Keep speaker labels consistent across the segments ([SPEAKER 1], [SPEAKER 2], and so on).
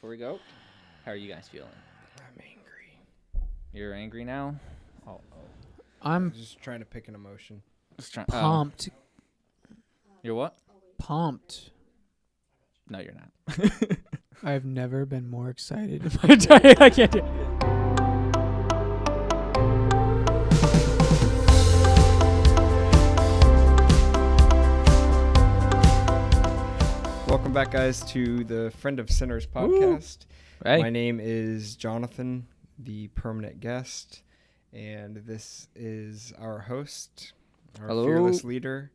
[SPEAKER 1] before we go. How are you guys feeling?
[SPEAKER 2] I'm angry.
[SPEAKER 1] You're angry now? Oh.
[SPEAKER 2] I'm just trying to pick an emotion.
[SPEAKER 3] Pumped.
[SPEAKER 1] You're what?
[SPEAKER 3] Pumped.
[SPEAKER 1] No, you're not.
[SPEAKER 3] I've never been more excited in my entire I can't do it.
[SPEAKER 2] Welcome back, guys, to the Friend of Sinners podcast.
[SPEAKER 1] Hey.
[SPEAKER 2] My name is Jonathan, the permanent guest, and this is our host, our
[SPEAKER 1] Hello.
[SPEAKER 2] fearless leader,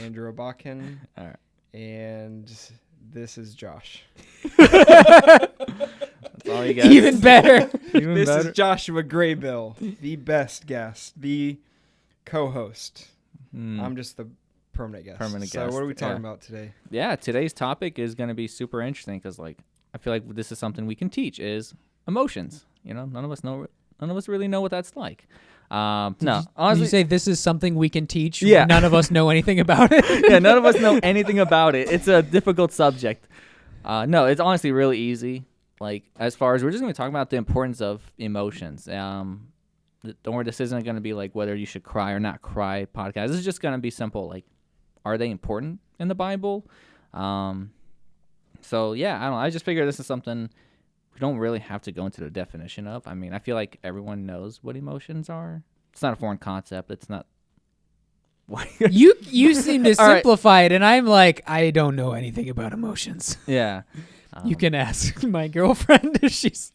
[SPEAKER 2] Andrew Abakin,
[SPEAKER 1] All right.
[SPEAKER 2] and this is Josh.
[SPEAKER 1] That's all you got.
[SPEAKER 3] Even better.
[SPEAKER 1] Even
[SPEAKER 2] This
[SPEAKER 1] better.
[SPEAKER 2] is Joshua Graybill, the best guest, the co-host. I'm just the permanent guest.
[SPEAKER 1] Permanent
[SPEAKER 2] So
[SPEAKER 1] guest,
[SPEAKER 2] what are we talking
[SPEAKER 1] yeah.
[SPEAKER 2] about today?
[SPEAKER 1] Yeah, today's topic is going to be super interesting because, like, I feel like this is something we can teach is emotions. You know, none of us really know what that's like. No,
[SPEAKER 3] Did
[SPEAKER 1] honestly,
[SPEAKER 3] you say this is something we can teach?
[SPEAKER 1] Yeah.
[SPEAKER 3] when none of us know anything about it.
[SPEAKER 1] yeah, none of us know anything about it. It's a difficult subject. No, it's honestly really easy. Like, as far as we're just going to talk about the importance of emotions. Don't worry, this isn't going to be like whether you should cry or not cry podcast. This is just going to be simple. Like, are they important in the Bible? So yeah, I don't know. I just figure this is something we don't really have to go into the definition of. I mean, I feel like everyone knows what emotions are. It's not a foreign concept. It's not. Why?
[SPEAKER 3] You seem to
[SPEAKER 1] All right.
[SPEAKER 3] simplify it, and I'm like, I don't know anything about emotions.
[SPEAKER 1] Yeah.
[SPEAKER 3] You can ask my girlfriend if she's,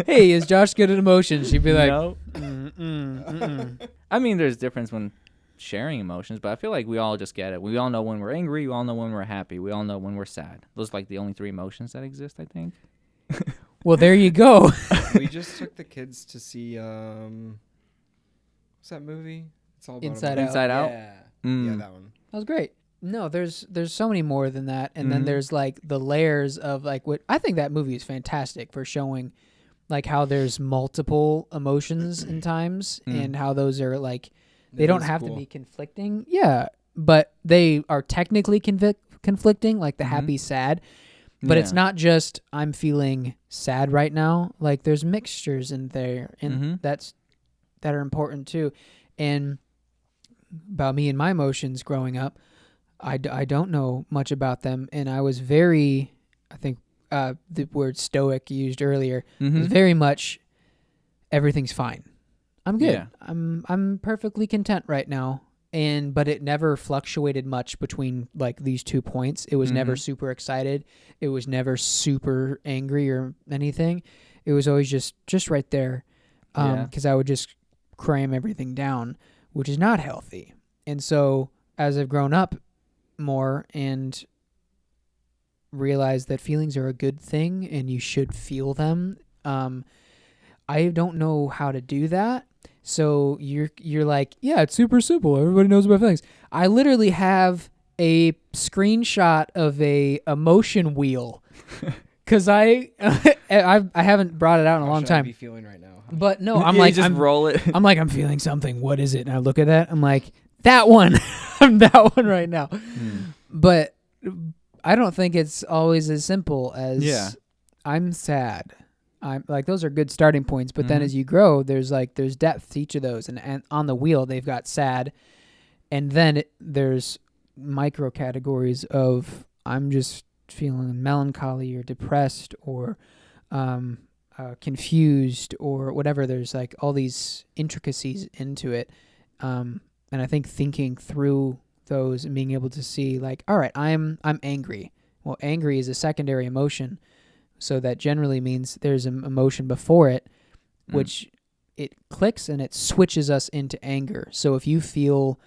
[SPEAKER 3] hey, is Josh good at emotions? She'd be like,
[SPEAKER 1] No.
[SPEAKER 3] mm-mm.
[SPEAKER 1] I mean, there's difference when sharing emotions, but I feel like we all just get it. We all know when we're angry. We all know when we're happy. We all know when we're sad. Those are like the only three emotions that exist, I think.
[SPEAKER 3] Well, there you go.
[SPEAKER 2] We just took the kids to see what's that movie? It's all about
[SPEAKER 3] Inside
[SPEAKER 2] a-
[SPEAKER 3] Out.
[SPEAKER 1] Inside Out?
[SPEAKER 2] Yeah.
[SPEAKER 1] Mm.
[SPEAKER 2] Yeah, that one.
[SPEAKER 3] That was great. No, there's so many more than that, and then
[SPEAKER 1] Mhm.
[SPEAKER 3] there's like the layers of like what I think that movie is fantastic for showing, like how there's multiple emotions in times, and how those are like they
[SPEAKER 2] That
[SPEAKER 3] don't
[SPEAKER 2] is
[SPEAKER 3] have to
[SPEAKER 2] cool.
[SPEAKER 3] be conflicting. Yeah, but they are technically conflicting, like the
[SPEAKER 1] Mhm.
[SPEAKER 3] happy sad. But it's
[SPEAKER 1] Yeah.
[SPEAKER 3] not just I'm feeling sad right now. Like there's mixtures in there, and
[SPEAKER 1] Mhm.
[SPEAKER 3] that are important too. And about me and my emotions growing up, I don't know much about them, and I was very, I think the word stoic used earlier is very much everything's fine. I'm good.
[SPEAKER 1] Yeah.
[SPEAKER 3] I'm perfectly content right now. But it never fluctuated much between like these 2 points. It was never
[SPEAKER 1] Mhm.
[SPEAKER 3] super excited. It was never super angry or anything. It was always just right there.
[SPEAKER 1] Yeah.
[SPEAKER 3] Because I would just cram everything down, which is not healthy. And so as I've grown up more and realized that feelings are a good thing and you should feel them, I don't know how to do that. So you're like, yeah, it's super simple. Everybody knows about feelings. I literally have a screenshot of a emotion wheel because I haven't brought it out in a
[SPEAKER 2] How
[SPEAKER 3] long
[SPEAKER 2] should I
[SPEAKER 3] time.
[SPEAKER 2] be feeling right now?
[SPEAKER 3] But no, I'm
[SPEAKER 1] Yeah,
[SPEAKER 3] like
[SPEAKER 1] you just roll it.
[SPEAKER 3] I'm feeling something. What is it? And I look at that. I'm like, that one. I'm that one right now. But I don't think it's always as simple as
[SPEAKER 1] Yeah.
[SPEAKER 3] I'm sad. I'm like those are good starting points, but then
[SPEAKER 1] Mhm.
[SPEAKER 3] as you grow, there's depth to each of those, and on the wheel they've got sad, and then there's micro categories of I'm just feeling melancholy or depressed or confused or whatever. There's like all these intricacies into it, and I think thinking through those and being able to see like, all right, I'm angry. Well, angry is a secondary emotion. So that generally means there's an emotion before it, which it clicks and it switches us into anger. So if you feel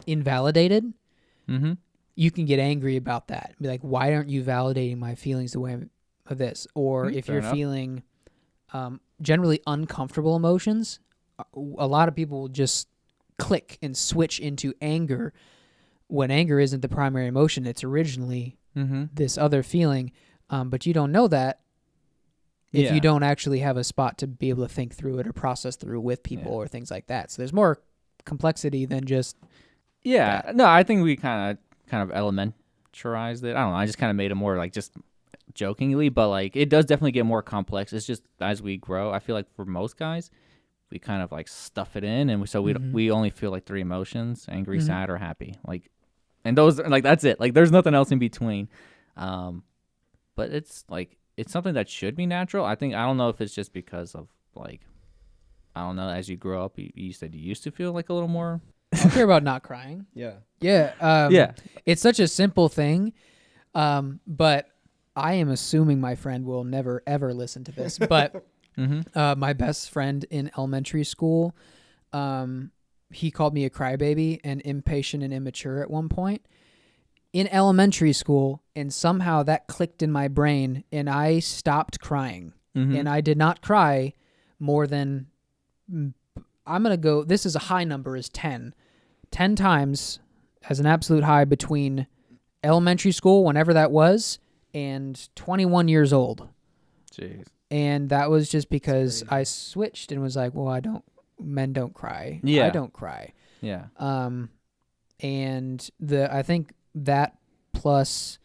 [SPEAKER 3] invalidated,
[SPEAKER 1] Mm-hmm.
[SPEAKER 3] you can get angry about that. Be like, why aren't you validating my feelings the way of this? Or if
[SPEAKER 1] fair
[SPEAKER 3] you're
[SPEAKER 1] enough.
[SPEAKER 3] feeling generally uncomfortable emotions, a lot of people will just click and switch into anger when anger isn't the primary emotion. It's originally
[SPEAKER 1] Mm-hmm.
[SPEAKER 3] this other feeling. But you don't know that if
[SPEAKER 1] Yeah.
[SPEAKER 3] you don't actually have a spot to be able to think through it or process through with people
[SPEAKER 1] Yeah.
[SPEAKER 3] or things like that. So there's more complexity than just
[SPEAKER 1] Yeah. No, I think we kind of elementarized it. I don't know. I just kind of made it more like just jokingly, but like it does definitely get more complex. It's just as we grow, I feel like for most guys, we kind of like stuff it in, and we only feel like 3 emotions: angry,
[SPEAKER 3] Mhm.
[SPEAKER 1] sad, or happy. Like, and those like that's it. Like there's nothing else in between. But it's like it's something that should be natural. I don't know if it's just because of like I don't know. As you grow up, you said you used to feel like a little more.
[SPEAKER 3] I don't care about not crying.
[SPEAKER 2] Yeah.
[SPEAKER 3] Yeah.
[SPEAKER 1] Yeah.
[SPEAKER 3] It's such a simple thing. But I am assuming my friend will never, ever listen to this. But my best friend in elementary school, he called me a crybaby and impatient and immature at one point in elementary school. And somehow that clicked in my brain and I stopped crying. And I did not cry more than, I'm going to go, this is a high number, is 10. 10 times as an absolute high between elementary school, whenever that was, and 21 years old.
[SPEAKER 1] Jeez.
[SPEAKER 3] And that was just because
[SPEAKER 2] crazy.
[SPEAKER 3] I switched and was like, well, men don't cry.
[SPEAKER 1] Yeah.
[SPEAKER 3] I don't cry.
[SPEAKER 1] Yeah.
[SPEAKER 3] And I think that plus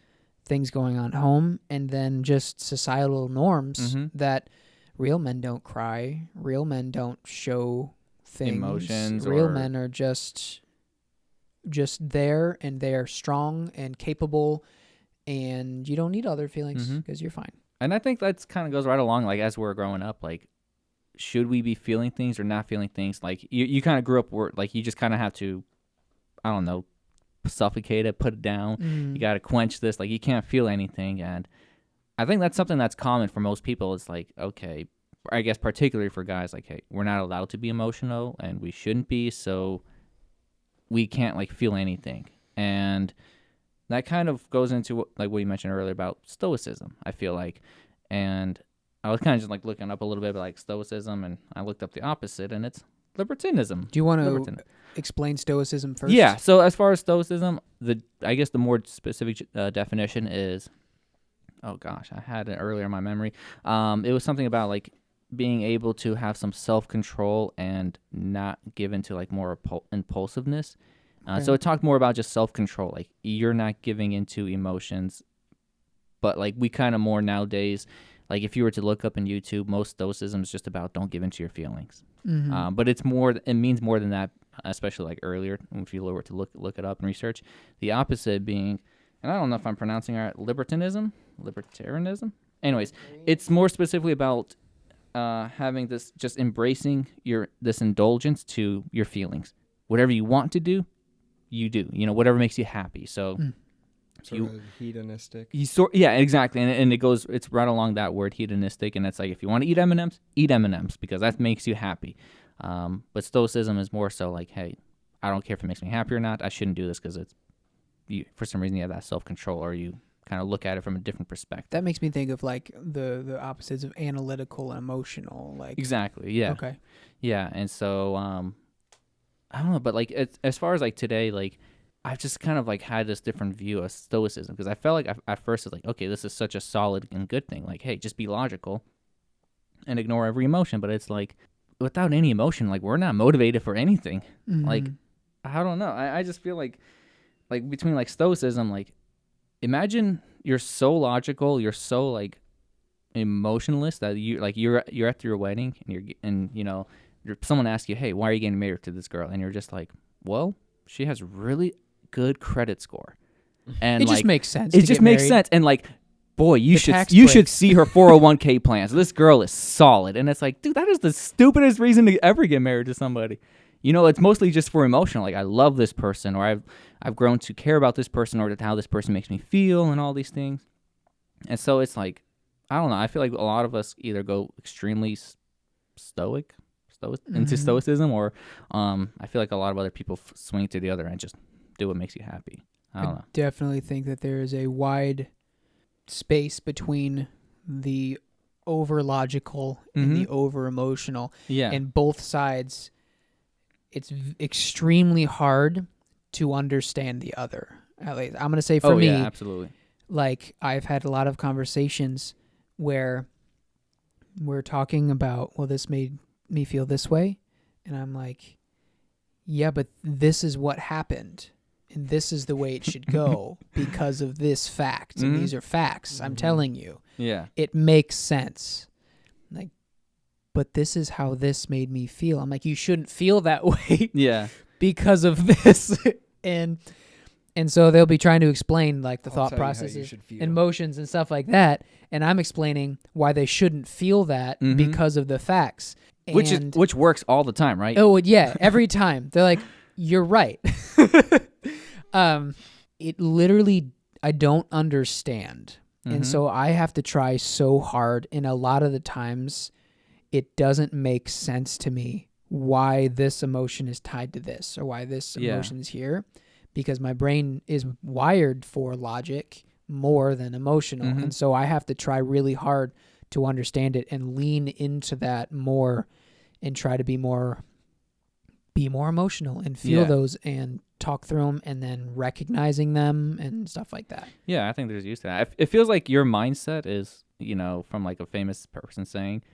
[SPEAKER 3] things going on at home and then just societal norms that real men don't cry. Real men don't show things.
[SPEAKER 1] Emotions
[SPEAKER 3] Real
[SPEAKER 1] or-
[SPEAKER 3] men are just there, and they are strong and capable, and you don't need other feelings because you're fine.
[SPEAKER 1] And I think that's kind of goes right along, like, as we're growing up, like, should we be feeling things or not feeling things? Like, you kind of grew up where, like, you just kind of have to, I don't know, suffocate it, put it down. You got to quench this. Like, you can't feel anything. And I think that's something that's common for most people. It's like, okay, I guess particularly for guys, like, hey, we're not allowed to be emotional, and we shouldn't be, so we can't, like, feel anything. And that kind of goes into like what you mentioned earlier about stoicism, I feel like. And I was kind of just like looking up a little bit about like stoicism, and I looked up the opposite, and it's libertinism.
[SPEAKER 3] Do you want to explain stoicism first?
[SPEAKER 1] Yeah. So as far as stoicism, I guess the more specific definition is, oh gosh, I had it earlier in my memory. It was something about like being able to have some self-control and not give into like more impulsiveness. So it talked more about just self-control. Like, you're not giving into emotions, but like we kind of more nowadays, like if you were to look up in YouTube, most stoicism is just about don't give into your feelings. But it means more than that, especially like earlier, if you were to look it up and research. The opposite being, and I don't know if I'm pronouncing it right, libertarianism? Anyways, it's more specifically about having this, just embracing this indulgence to your feelings. Whatever you want to do, you do, whatever makes you happy. So
[SPEAKER 2] Sort of hedonistic.
[SPEAKER 1] Yeah, exactly. And it's right along that word, hedonistic. And it's like, if you want to eat M&Ms because that makes you happy. But stoicism is more so like, hey, I don't care if it makes me happy or not. I shouldn't do this because for some reason you have that self-control, or you kind of look at it from a different perspective.
[SPEAKER 3] That makes me think of like the opposites of analytical and emotional. Like
[SPEAKER 1] Exactly. Yeah.
[SPEAKER 3] Okay.
[SPEAKER 1] Yeah. And so, I don't know, but like as far as like today, like I've just kind of like had this different view of stoicism, because I felt like at first it's like, okay, this is such a solid and good thing. Like, hey, just be logical and ignore every emotion. But it's like, without any emotion, like, we're not motivated for anything. Like, I don't know. I just feel like between like stoicism, like, imagine you're so logical, you're so like emotionless that you're at your wedding and someone asks you, hey, why are you getting married to this girl? And you're just like, well, she has really good credit score. And
[SPEAKER 3] it
[SPEAKER 1] like,
[SPEAKER 3] just makes sense.
[SPEAKER 1] it just makes sense. And like, boy, you should see her 401k plans. This girl is solid. And it's like, dude, that is the stupidest reason to ever get married to somebody. It's mostly just for emotional. Like, I love this person, or I've grown to care about this person, or how this person makes me feel, and all these things. And so it's like, I don't know. I feel like a lot of us either go extremely stoic into stoicism, or I feel like a lot of other people swing to the other and just do what makes you happy. I don't know.
[SPEAKER 3] Definitely think that there is a wide space between the over logical and the over emotional.
[SPEAKER 1] Yeah.
[SPEAKER 3] And both sides, it's extremely hard to understand the other. At least I'm going to say for me,
[SPEAKER 1] yeah, absolutely.
[SPEAKER 3] Like, I've had a lot of conversations where we're talking about, well, this made me feel this way. And I'm like, yeah, but this is what happened. and this is the way it should go because of this fact. And these are facts. I'm telling you.
[SPEAKER 1] Yeah.
[SPEAKER 3] It makes sense. Like, but this is how this made me feel. I'm like, you shouldn't feel that way
[SPEAKER 1] Yeah.
[SPEAKER 3] because of this. and so they'll be trying to explain like the
[SPEAKER 2] I'll
[SPEAKER 3] thought
[SPEAKER 2] tell you how you
[SPEAKER 3] processes
[SPEAKER 2] should feel.
[SPEAKER 3] and motions and stuff like that. And I'm explaining why they shouldn't feel that because of the facts.
[SPEAKER 1] Which works all the time, right?
[SPEAKER 3] Oh yeah, every time they're like, "You're right." It literally, I don't understand, and so I have to try so hard. And a lot of the times, it doesn't make sense to me why this emotion is tied to this or why this emotion is here, because my brain is wired for logic more than emotional, and so I have to try really hard to understand it and lean into that more. And try to be more emotional and feel those and talk through them and then recognizing them and stuff like that.
[SPEAKER 1] Yeah, I think there's use to that. It feels like your mindset is, from like a famous person saying,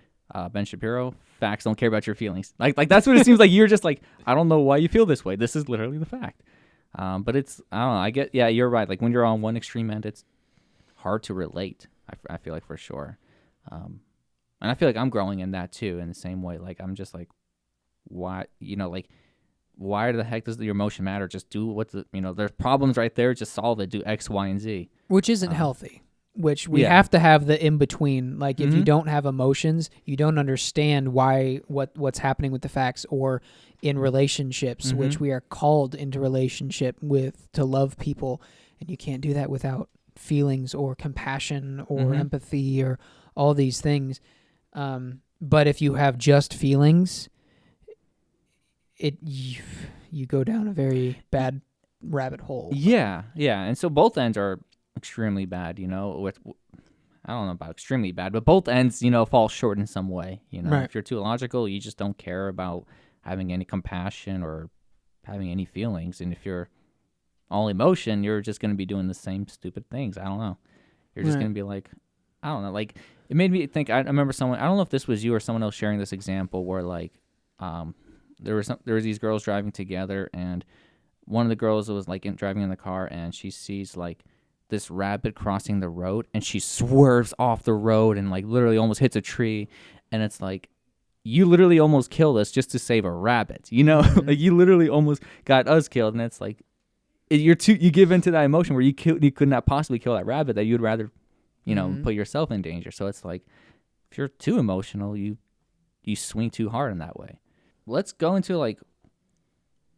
[SPEAKER 1] Ben Shapiro, facts don't care about your feelings. Like that's what it seems like. You're just like, I don't know why you feel this way. This is literally the fact. But it's, I don't know. Yeah, you're right. Like when you're on one extreme end, it's hard to relate. I feel like for sure. And I feel like I'm growing in that too, in the same way. Like I'm just like, why, why the heck does your emotion matter? Just do there's problems right there. Just solve it. Do X, Y, and Z.
[SPEAKER 3] Which isn't healthy. Which we have to have the in between. Like if you don't have emotions, you don't understand what's happening with the facts or in relationships, which we are called into relationship with to love people, and you can't do that without feelings or compassion or empathy or all these things. But if you have just feelings, you go down a very bad rabbit hole.
[SPEAKER 1] Yeah, and so both ends are extremely bad. With I don't know about extremely bad, but both ends fall short in some way.
[SPEAKER 3] Right.
[SPEAKER 1] If you're too logical, you just don't care about having any compassion or having any feelings, and if you're all emotion, you're just gonna be doing the same stupid things. I don't know. You're just gonna be like, I don't know, like. It made me think. I remember someone. I don't know if this was you or someone else sharing this example where like, there was these girls driving together, and one of the girls was like driving in the car, and she sees like this rabbit crossing the road, and she swerves off the road and like literally almost hits a tree, and it's like, you literally almost killed us just to save a rabbit, like you literally almost got us killed, and it's like, you give into that emotion where you could not possibly kill that rabbit, that you'd rather. Put yourself in danger. So it's like, if you're too emotional, you swing too hard in that way. Let's go into like,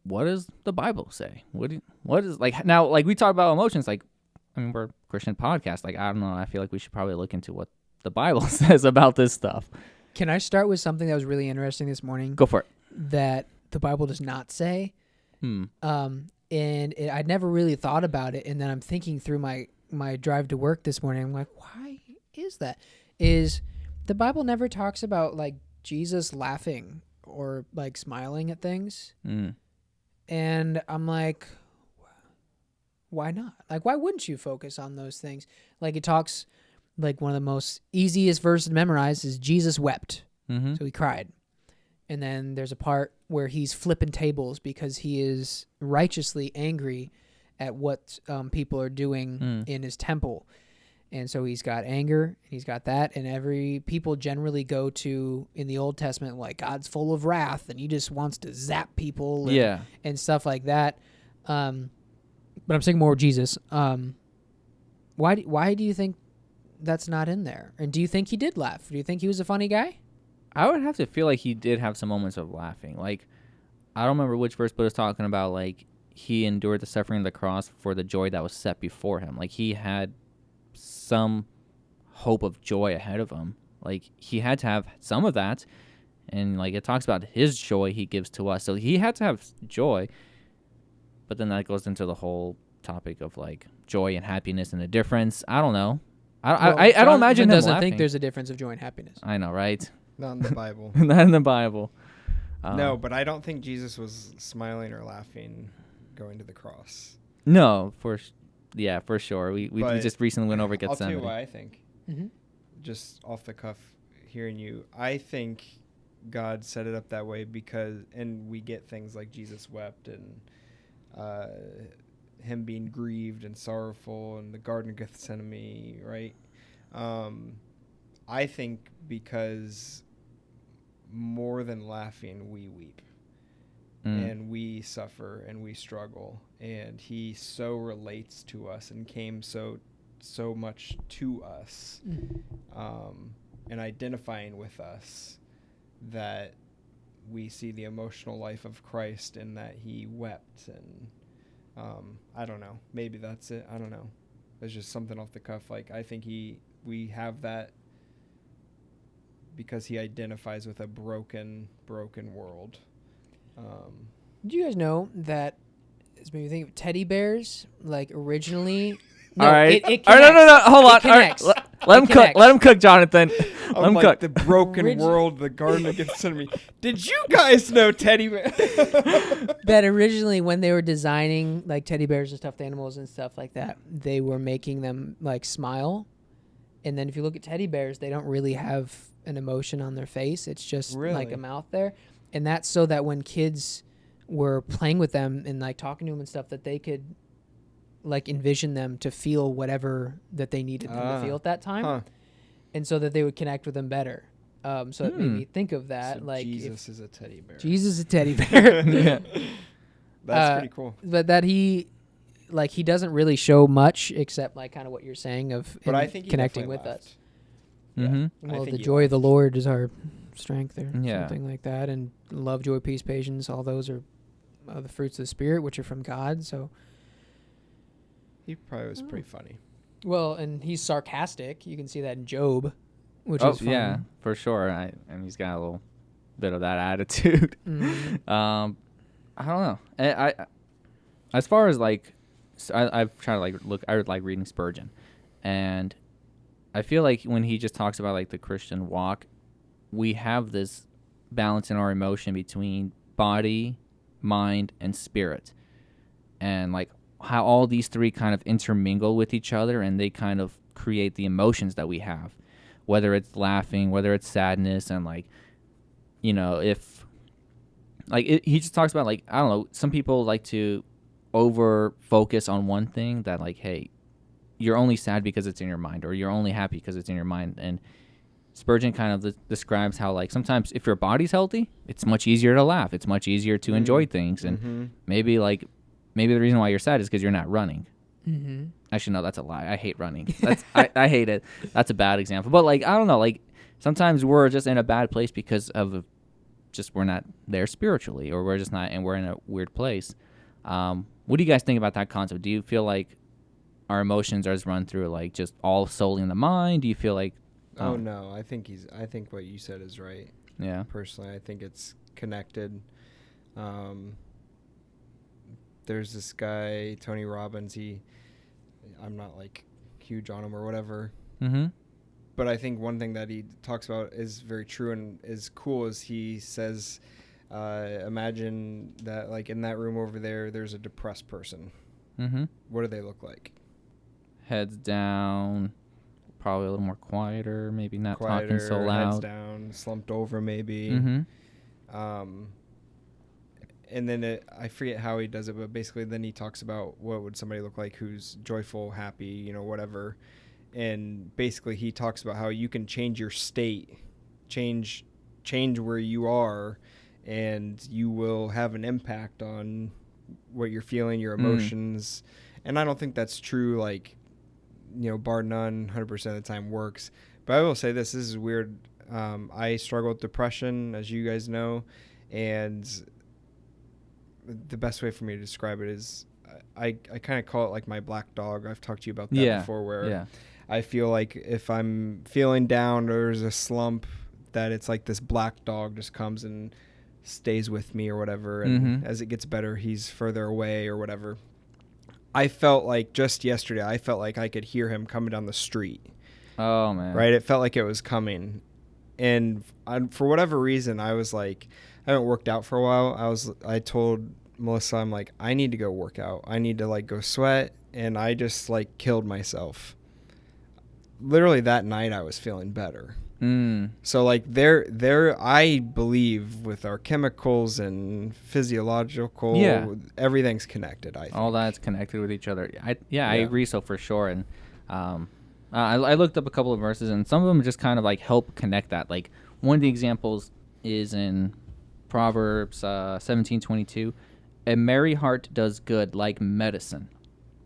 [SPEAKER 1] what does the Bible say? What is like now? Like we talk about emotions. Like, I mean, we're a Christian podcast. Like I don't know. I feel like we should probably look into what the Bible says about this stuff.
[SPEAKER 3] Can I start with something that was really interesting this morning?
[SPEAKER 1] Go for it.
[SPEAKER 3] That the Bible does not say. And I'd never really thought about it, and then I'm thinking through my drive to work this morning. I'm like, why is that? Is the Bible never talks about like Jesus laughing or like smiling at things? And I'm like, why not? Like, why wouldn't you focus on those things? Like it talks, like one of the most easiest verses to memorize is Jesus wept. So he cried. And then there's a part where he's flipping tables because he is righteously angry at what people are doing in his temple. And so he's got anger, he's got that, and people generally go to, in the Old Testament, like God's full of wrath and he just wants to zap people and stuff like that. But I'm saying more Jesus. Why do you think that's not in there? And do you think he did laugh? Do you think he was a funny guy?
[SPEAKER 1] I would have to feel like he did have some moments of laughing. Like, I don't remember which verse, but it's talking about like he endured the suffering of the cross for the joy that was set before him. Like he had some hope of joy ahead of him. Like he had to have some of that, and like it talks about his joy he gives to us. So he had to have joy. But then that goes into the whole topic of like joy and happiness and the difference. I don't know. I don't imagine him
[SPEAKER 3] doesn't
[SPEAKER 1] laughing.
[SPEAKER 3] think there's a difference of joy and happiness.
[SPEAKER 1] I know, right?
[SPEAKER 2] Not in the Bible.
[SPEAKER 1] Not in the Bible.
[SPEAKER 2] No, but I don't think Jesus was smiling or laughing going to the cross.
[SPEAKER 1] No, for sure. We just recently went over
[SPEAKER 2] I'll
[SPEAKER 1] Gethsemane.
[SPEAKER 2] tell you why I think. Just off the cuff, hearing you, I think God set it up that way because, and we get things like Jesus wept and him being grieved and sorrowful in the Garden of Gethsemane, right? I think because more than laughing, we weep. And we suffer and we struggle, and he so relates to us and came so much to us, and identifying with us, that we see the emotional life of Christ in that he wept. And I don't know, maybe that's it. I don't know. It's just something off the cuff. Like, I think we have that because he identifies with a broken world.
[SPEAKER 3] Do you guys know that it's made me think of teddy bears? Like, originally...
[SPEAKER 1] All right.
[SPEAKER 3] It
[SPEAKER 1] All right, no. Hold on. All right.
[SPEAKER 3] Connects.
[SPEAKER 1] Let him cook.
[SPEAKER 3] connects.
[SPEAKER 1] Let him cook, Jonathan. Let him
[SPEAKER 2] Like
[SPEAKER 1] cook.
[SPEAKER 2] the broken world, the Garden of Gethsemane. Did you guys know teddy bear?
[SPEAKER 3] That originally, when they were designing like teddy bears and stuffed animals and stuff like that, they were making them like smile. And then if you look at teddy bears, they don't really have an emotion on their face. It's just like
[SPEAKER 2] Really?
[SPEAKER 3] a mouth there. And that's so that when kids were playing with them and like talking to them and stuff, that they could like envision them to feel whatever that they needed them to feel at that time.
[SPEAKER 2] Huh.
[SPEAKER 3] And so that they would connect with them better. So it made me think of that.
[SPEAKER 2] So
[SPEAKER 3] like
[SPEAKER 2] Jesus is a teddy bear.
[SPEAKER 3] Jesus is a teddy bear.
[SPEAKER 1] Yeah.
[SPEAKER 2] That's pretty cool.
[SPEAKER 3] But that he doesn't really show much except like kind of what you're saying of
[SPEAKER 2] But
[SPEAKER 3] him
[SPEAKER 2] I think he
[SPEAKER 3] connecting with
[SPEAKER 2] definitely
[SPEAKER 3] us.
[SPEAKER 2] laughed.
[SPEAKER 1] Mm-hmm.
[SPEAKER 2] I
[SPEAKER 3] Well,
[SPEAKER 2] think
[SPEAKER 3] the
[SPEAKER 2] he
[SPEAKER 3] joy of the
[SPEAKER 2] laughed.
[SPEAKER 3] Lord is our strength, or
[SPEAKER 1] Yeah.
[SPEAKER 3] something like that. And love, joy, peace, patience, all those are the fruits of the Spirit, which are from God. So,
[SPEAKER 2] He probably was pretty funny.
[SPEAKER 3] well, and he's sarcastic. You can see that in Job, which
[SPEAKER 1] Oh
[SPEAKER 3] is fun.
[SPEAKER 1] yeah, for sure. And he's got a little bit of that attitude.
[SPEAKER 3] Mhm.
[SPEAKER 1] I don't know. I as far as like, I've tried to like look. I would like reading Spurgeon, and I feel like when he just talks about like the Christian walk, we have this balance in our emotion between body, mind, and spirit, and like how all these three kind of intermingle with each other, and they kind of create the emotions that we have, whether it's laughing, whether it's sadness, and like, you know, if like he just talks about like, I don't know, some people like to over focus on one thing, that like, hey, you're only sad because it's in your mind, or you're only happy because it's in your mind. And Spurgeon kind of describes how like sometimes if your body's healthy, it's much easier to laugh, it's much easier to enjoy things, and maybe the reason why you're sad is because you're not running.
[SPEAKER 3] Mm-hmm.
[SPEAKER 1] Actually, no, that's a lie. I hate running. That's I hate it. That's a bad example. But like, I don't know, like sometimes we're just in a bad place because of just we're not there spiritually, or we're just not, and we're in a weird place. What do you guys think about that concept? Do you feel like our emotions are just run through like just all solely in the mind? Do you feel like
[SPEAKER 2] Oh no, I think what you said is right.
[SPEAKER 1] yeah.
[SPEAKER 2] Personally, I think it's connected. There's this guy, Tony Robbins. I'm not like huge on him or whatever,
[SPEAKER 1] Mm-hmm.
[SPEAKER 2] but I think one thing that he talks about is very true and is cool is he says, imagine that like in that room over there, there's a depressed person.
[SPEAKER 1] Mm-hmm.
[SPEAKER 2] What do they look like?
[SPEAKER 1] Heads down, probably a little more quieter, maybe not
[SPEAKER 2] Quieter,
[SPEAKER 1] talking so
[SPEAKER 2] heads
[SPEAKER 1] loud.
[SPEAKER 2] down, slumped over maybe.
[SPEAKER 1] Mm-hmm.
[SPEAKER 2] And then I forget how he does it, but basically then he talks about what would somebody look like who's joyful, happy, whatever. And basically he talks about how you can change your state, change where you are, and you will have an impact on what you're feeling, your emotions. And I don't think that's true, like, bar none, 100% of the time works. But I will say this is weird. I struggle with depression, as you guys know, and the best way for me to describe it is I kind of call it like my black dog. I've talked to you about that before, where I feel like if I'm feeling down or there's a slump, that it's like this black dog just comes and stays with me or whatever. And as it gets better, he's further away or whatever. I felt like just yesterday, I felt like I could hear him coming down the street.
[SPEAKER 1] Oh man.
[SPEAKER 2] Right? It felt like it was coming. And for whatever reason, I was like, I haven't worked out for a while. I told Melissa, I'm like, I need to go work out. I need to like go sweat. And I just like killed myself. literally that night I was feeling better.
[SPEAKER 1] Mm.
[SPEAKER 2] So like there I believe with our chemicals and physiological,
[SPEAKER 1] Yeah.
[SPEAKER 2] everything's connected. I think.
[SPEAKER 1] All that's connected with each other. I
[SPEAKER 2] Yeah.
[SPEAKER 1] agree so for sure. And I looked up a couple of verses, and some of them just kind of like help connect that. Like one of the examples is in Proverbs 17:22. A merry heart does good like medicine,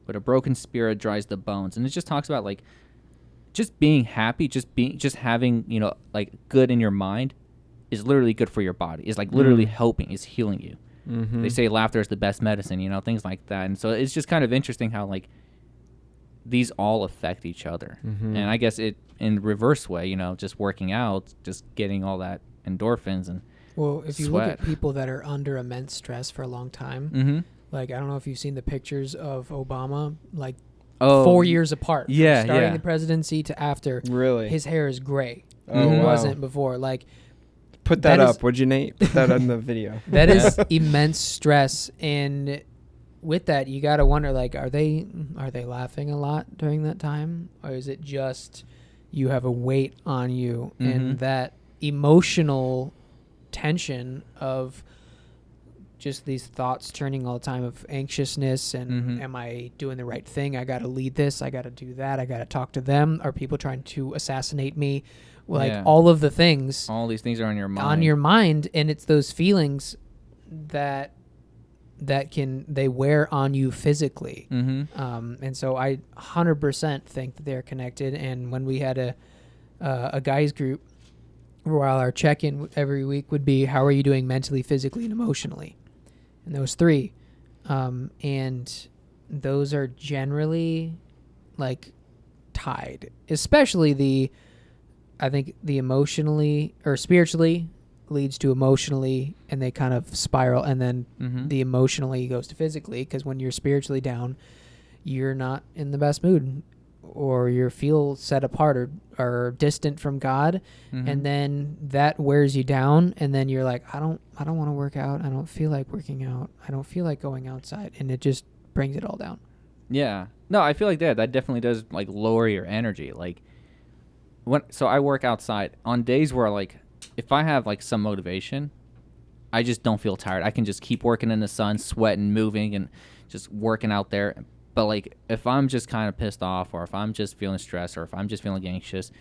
[SPEAKER 1] but a broken spirit dries the bones. And it just talks about like just being happy, just having, you know, like good in your mind is literally good for your body. Is like literally helping, is healing you.
[SPEAKER 2] Mm-hmm.
[SPEAKER 1] They say laughter is the best medicine, you know, things like that. And so it's just kind of interesting how like these all affect each other.
[SPEAKER 2] Mm-hmm.
[SPEAKER 1] And I guess it in reverse way, you know, just working out, just getting all that endorphins and
[SPEAKER 4] Well, if you look
[SPEAKER 1] sweat.
[SPEAKER 4] at people that are under immense stress for a long time,
[SPEAKER 1] mm-hmm.
[SPEAKER 4] like I don't know if you've seen the pictures of Obama, like
[SPEAKER 1] Oh,
[SPEAKER 4] 4 years apart. from
[SPEAKER 1] yeah,
[SPEAKER 4] starting
[SPEAKER 1] yeah.
[SPEAKER 4] the presidency to after.
[SPEAKER 2] Really?
[SPEAKER 4] His hair is gray.
[SPEAKER 2] Oh,
[SPEAKER 4] It
[SPEAKER 1] wow.
[SPEAKER 4] wasn't before. Like
[SPEAKER 2] Put that
[SPEAKER 4] that is-
[SPEAKER 2] up, would you, Nate? Put that on the video.
[SPEAKER 4] that is immense stress, and with that, you got to wonder, like, are they laughing a lot during that time, or is it just you have a weight on you,
[SPEAKER 1] Mhm.
[SPEAKER 4] and that emotional tension of just these thoughts turning all the time of anxiousness and
[SPEAKER 1] Mhm.
[SPEAKER 4] am I doing the right thing? I got to lead this. I got to do that. I got to talk to them. Are people trying to assassinate me? Like
[SPEAKER 1] Yeah.
[SPEAKER 4] all of the things
[SPEAKER 1] all these things are on your mind.
[SPEAKER 4] on your mind, and it's those feelings that they wear on you physically.
[SPEAKER 1] Mm-hmm.
[SPEAKER 4] And so I 100% think that they're connected. And when we had a guys group, while our check-in every week would be, how are you doing mentally, physically, and emotionally? And those three. And those are generally like tied, especially I think the emotionally or spiritually leads to emotionally, and they kind of spiral, and then
[SPEAKER 1] Mm-hmm.
[SPEAKER 4] the emotionally goes to physically, because when you're spiritually down, you're not in the best mood, or you feel set apart or distant from God,
[SPEAKER 1] Mm-hmm.
[SPEAKER 4] and then that wears you down, and then you're like, I don't want to work out. I don't feel like working out. I don't feel like going outside, and it just brings it all down.
[SPEAKER 1] Yeah. No, I feel like that definitely does like lower your energy. Like so I work outside on days where like if I have like some motivation, I just don't feel tired. I can just keep working in the sun, sweating, moving, and just working out there. But like if I'm just kind of pissed off, or if I'm just feeling stressed, or if I'm just feeling anxious,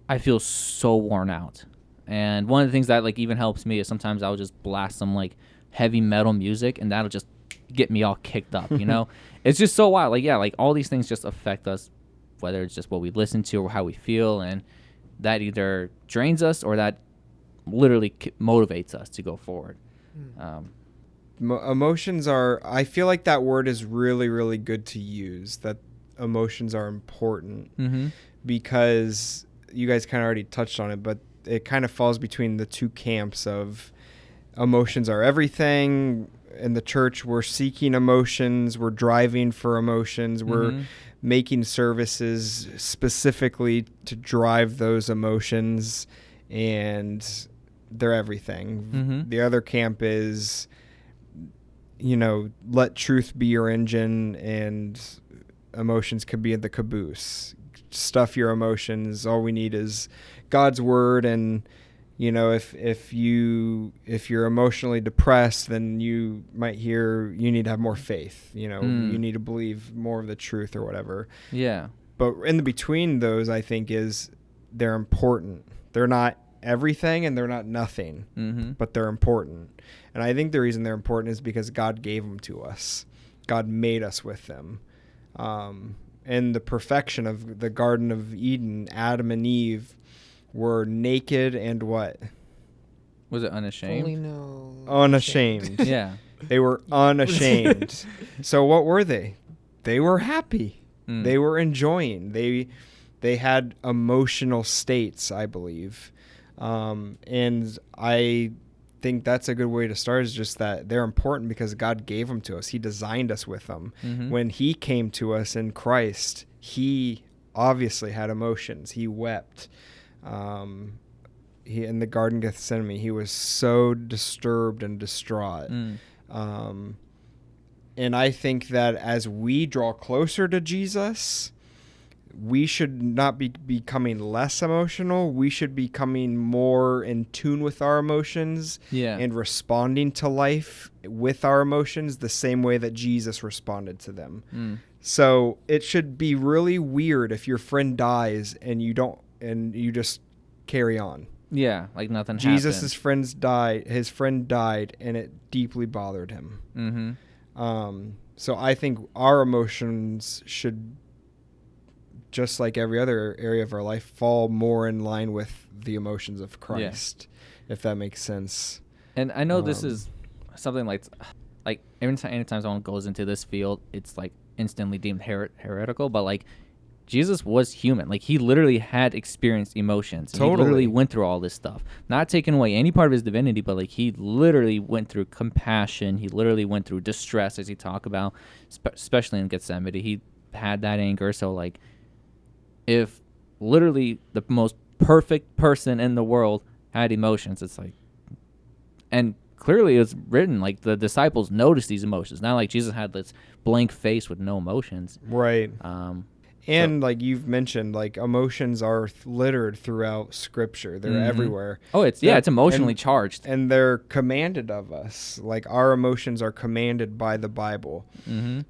[SPEAKER 1] I feel so worn out. And one of the things that like even helps me is sometimes I'll just blast some like heavy metal music, and that'll just get me all kicked up, you know? It's just so wild. Like, yeah, like all these things just affect us, whether it's just what we listen to or how we feel, and that either drains us or that literally motivates us to go forward.
[SPEAKER 2] Emotions are, I feel like that word is really, really good to use, that emotions are important,
[SPEAKER 1] Mm-hmm.
[SPEAKER 2] because you guys kind of already touched on it, but it kind of falls between the two camps of emotions are everything. In the church, we're seeking emotions, we're driving for emotions, we're making services specifically to drive those emotions, and they're everything.
[SPEAKER 1] Mhm.
[SPEAKER 2] The other camp is, you know, let truth be your engine, and emotions could be in the caboose. Stuff your emotions. All we need is God's word, and you know, if you're emotionally depressed, then you might hear you need to have more faith. You know, you need to believe more of the truth or whatever.
[SPEAKER 1] Yeah.
[SPEAKER 2] But in the between those, I think is they're important. They're not everything and they're not nothing,
[SPEAKER 1] Mm-hmm.
[SPEAKER 2] but they're important. And I think the reason they're important is because God gave them to us. God made us with them. And the perfection of the Garden of Eden, Adam and Eve were naked and what?
[SPEAKER 1] Was it unashamed?
[SPEAKER 4] Fully no.
[SPEAKER 2] Unashamed.
[SPEAKER 1] Yeah.
[SPEAKER 2] They were unashamed. So what were they? They were happy.
[SPEAKER 1] Mm.
[SPEAKER 2] They were enjoying. They had emotional states, I believe. And I think that's a good way to start, is just that they're important because God gave them to us. He designed us with them.
[SPEAKER 1] Mhm.
[SPEAKER 2] When he came to us in Christ, he obviously had emotions. He wept. He in the Garden of Gethsemane, he was so disturbed and distraught. And I think that as we draw closer to Jesus, we should not be becoming less emotional. We should be becoming more in tune with our emotions
[SPEAKER 1] Yeah.
[SPEAKER 2] and responding to life with our emotions the same way that Jesus responded to them.
[SPEAKER 1] Mm.
[SPEAKER 2] So it should be really weird if your friend dies and you just carry on.
[SPEAKER 1] Yeah, like nothing
[SPEAKER 2] Jesus' friends died. His friend died, and it deeply bothered him.
[SPEAKER 1] Mm-hmm.
[SPEAKER 2] So I think our emotions should, just like every other area of our life, fall more in line with the emotions of Christ, if that makes sense.
[SPEAKER 1] And I know this is something like anytime someone goes into this field, it's like instantly deemed heretical, but like Jesus was human. Like he literally had experienced emotions.
[SPEAKER 2] Totally.
[SPEAKER 1] He literally went through all this stuff. Not taking away any part of his divinity, but like he literally went through compassion. He literally went through distress, as he talked about, especially in Gethsemane. He had that anger. So like, if literally the most perfect person in the world had emotions, it's like, and clearly it's written, like the disciples noticed these emotions. Not like Jesus had this blank face with no emotions.
[SPEAKER 2] Right.
[SPEAKER 1] So-
[SPEAKER 2] And like you've mentioned, like emotions are littered throughout Scripture. They're
[SPEAKER 1] Mhm.
[SPEAKER 2] everywhere.
[SPEAKER 1] Oh, it's
[SPEAKER 2] Yeah,
[SPEAKER 1] it's emotionally
[SPEAKER 2] and-
[SPEAKER 1] charged.
[SPEAKER 2] And they're commanded of us. Like our emotions are commanded by the Bible.
[SPEAKER 1] Mm-hmm.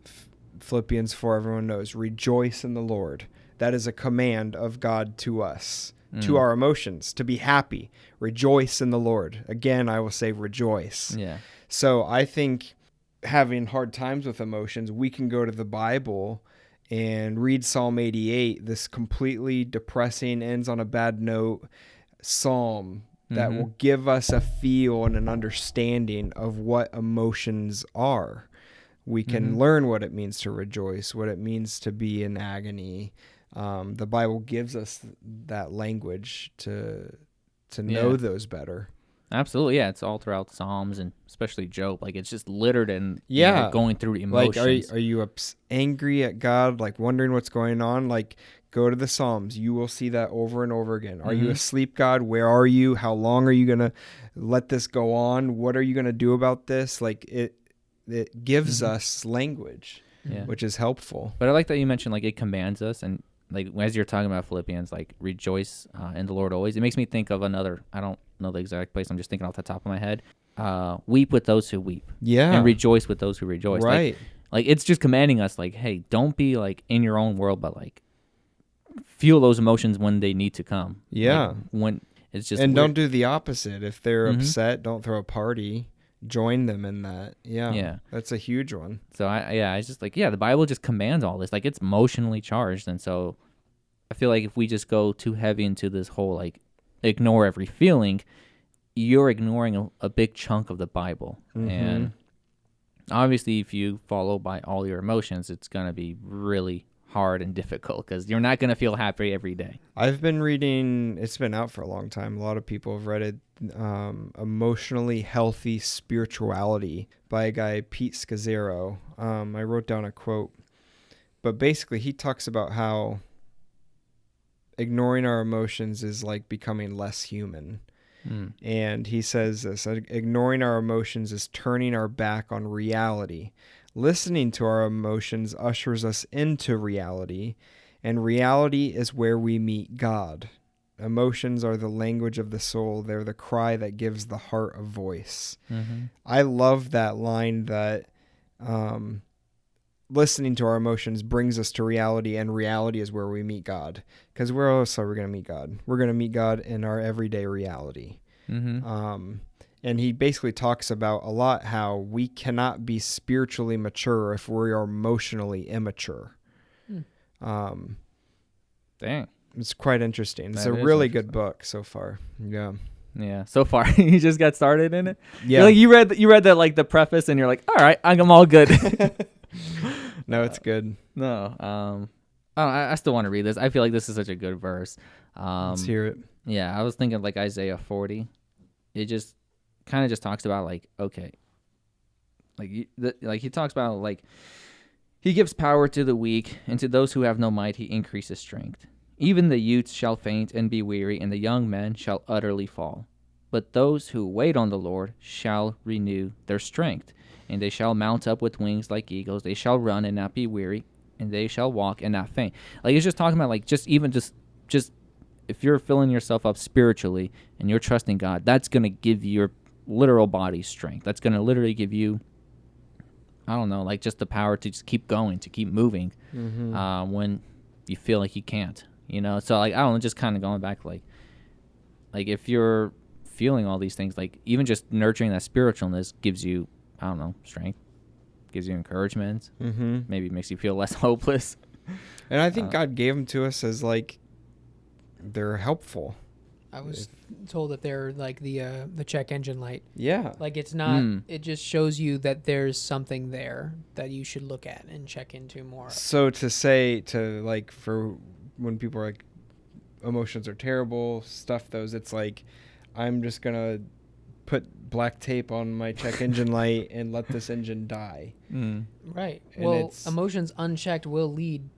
[SPEAKER 2] Philippians 4, everyone knows, rejoice in the Lord. That is a command of God to us, to our emotions, to be happy. Rejoice in the Lord. Again, I will say rejoice.
[SPEAKER 1] Yeah.
[SPEAKER 2] So I think having hard times with emotions, we can go to the Bible and read Psalm 88, this completely depressing, ends on a bad note psalm that
[SPEAKER 1] Mhm.
[SPEAKER 2] will give us a feel and an understanding of what emotions are. We can
[SPEAKER 1] Mhm.
[SPEAKER 2] learn what it means to rejoice, what it means to be in agony. The Bible gives us that language to know
[SPEAKER 1] Yeah.
[SPEAKER 2] those better.
[SPEAKER 1] Absolutely, yeah. It's all throughout Psalms and especially Job. Like it's just littered and
[SPEAKER 2] Yeah.
[SPEAKER 1] going through emotions.
[SPEAKER 2] Like, are you angry at God, like wondering what's going on? Like, go to the Psalms. You will see that over and over again. Are you
[SPEAKER 1] Mhm.
[SPEAKER 2] asleep, God? Where are you? How long are you going to let this go on? What are you going to do about this? Like, it gives
[SPEAKER 1] Mhm.
[SPEAKER 2] us language,
[SPEAKER 1] Yeah.
[SPEAKER 2] which is helpful.
[SPEAKER 1] But I like that you mentioned like it commands us, and like as you're talking about Philippians, like rejoice in the Lord always. It makes me think of another. I don't know the exact place. I'm just thinking off the top of my head. Weep with those who weep,
[SPEAKER 2] Yeah.
[SPEAKER 1] and rejoice with those who rejoice.
[SPEAKER 2] Right.
[SPEAKER 1] Like it's just commanding us, like, hey, don't be like in your own world, but like feel those emotions when they need to come.
[SPEAKER 2] Yeah.
[SPEAKER 1] Like, when it's just
[SPEAKER 2] And
[SPEAKER 1] weird.
[SPEAKER 2] don't do the opposite. If they're
[SPEAKER 1] Mhm.
[SPEAKER 2] upset, don't throw a party. Join them in that. Yeah.
[SPEAKER 1] Yeah.
[SPEAKER 2] That's a huge one.
[SPEAKER 1] So I just like, yeah, the Bible just commands all this. Like it's emotionally charged, and so I feel like if we just go too heavy into this whole like ignore every feeling, you're ignoring a big chunk of the Bible.
[SPEAKER 2] Mhm.
[SPEAKER 1] And obviously, if you follow by all your emotions, it's gonna be really hard and difficult because you're not gonna feel happy every day.
[SPEAKER 2] I've been reading, it's been out for a long time. A lot of people have read it, Emotionally Healthy Spirituality by a guy, Pete Scazzaro. I wrote down a quote, but basically he talks about how ignoring our emotions is like becoming less human.
[SPEAKER 1] Mm.
[SPEAKER 2] And he says this, ignoring our emotions is turning our back on reality. Listening to our emotions ushers us into reality, and reality is where we meet God. Emotions are the language of the soul. They're the cry that gives the heart a voice.
[SPEAKER 1] Mm-hmm.
[SPEAKER 2] I love that line that listening to our emotions brings us to reality, and reality is where we meet God. Because where else are we going to meet God? We're going to meet God in our everyday reality.
[SPEAKER 1] Mm-hmm.
[SPEAKER 2] And he basically talks about a lot how we cannot be spiritually mature if we are emotionally immature.
[SPEAKER 1] Dang.
[SPEAKER 2] It's quite interesting. It's
[SPEAKER 1] That
[SPEAKER 2] a
[SPEAKER 1] is
[SPEAKER 2] really good
[SPEAKER 1] interesting.
[SPEAKER 2] book so far. Yeah.
[SPEAKER 1] Yeah. So far, you just got started in it.
[SPEAKER 2] Yeah.
[SPEAKER 1] Like you read that like the preface, and you're like, all right, I'm all good.
[SPEAKER 2] No, it's good.
[SPEAKER 1] No. I still want to read this. I feel like this is such a good verse.
[SPEAKER 2] Let's hear it.
[SPEAKER 1] Yeah, I was thinking like Isaiah 40. It just kind of just talks about like, okay, like he talks about like he gives power to the weak, and to those who have no might he increases strength. Even the youths shall faint and be weary, and the young men shall utterly fall. But those who wait on the Lord shall renew their strength, and they shall mount up with wings like eagles. They shall run and not be weary, and they shall walk and not faint. Like, it's just talking about, like, just if you're filling yourself up spiritually and you're trusting God, that's going to give your literal body strength. That's going to literally give you, I don't know, like, just the power to just keep going, to keep moving when you feel like you can't, you know? So, like, I don't know, just kind of going back, like if you're feeling all these things, like, even just nurturing that spiritualness gives you, I don't know, strength, gives you encouragement, maybe makes you feel less hopeless.
[SPEAKER 2] And I think God gave them to us as, like, they're helpful.
[SPEAKER 4] I was told that they're like the check engine light.
[SPEAKER 2] Yeah.
[SPEAKER 4] Like, it's not. It just shows you that there's something there that you should look at and check into more.
[SPEAKER 2] So to say, to, like, for when people are like, emotions are terrible, stuff those, it's like, I'm just going to put black tape on my check engine light and let this engine die.
[SPEAKER 4] Right.
[SPEAKER 2] And
[SPEAKER 4] Well, emotions unchecked will lead